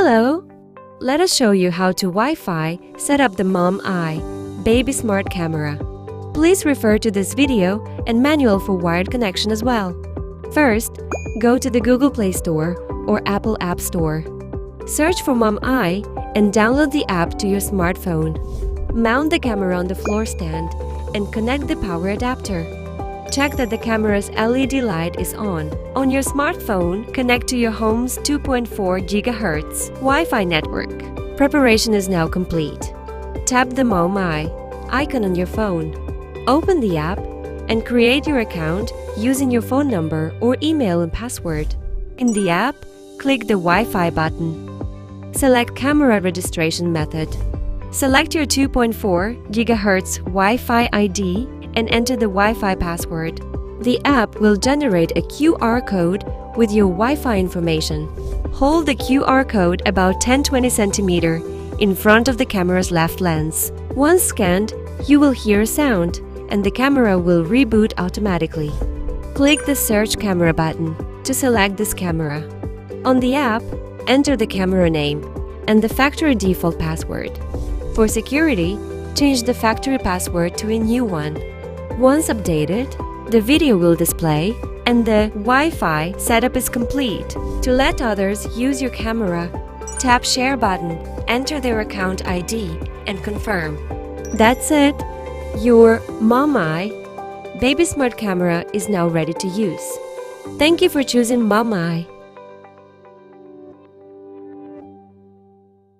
Hello! Let us show you how to Wi-Fi set up the Mom-i Baby Smart Camera. Please refer to this video and manual for wired connection as well. First, go to the Google Play Store or Apple App Store. Search for Mom-i and download the app to your smartphone. Mount the camera on the floor stand and connect the power adapter. Check that the camera's LED light is on. On your smartphone, connect to your home's 2.4 GHz Wi-Fi network. Preparation is now complete. Tap the Mom-i icon on your phone. Open the app and create your account using your phone number or email and password. In the app, click the Wi-Fi button. Select Camera Registration Method. Select your 2.4 GHz Wi-Fi ID and enter the Wi-Fi password. The app will generate a QR code with your Wi-Fi information. Hold the QR code about 10-20 cm in front of the camera's left lens. Once scanned, you will hear a sound and the camera will reboot automatically. Click the Search Camera button to select this camera. On the app, enter the camera name and the factory default password. For security, change the factory password to a new one. Once updated, the video will display and the Wi-Fi setup is complete. To let others use your camera, tap Share button, enter their account ID and confirm. That's it! Your Mom-i Baby Smart Camera is now ready to use. Thank you for choosing Mom-i.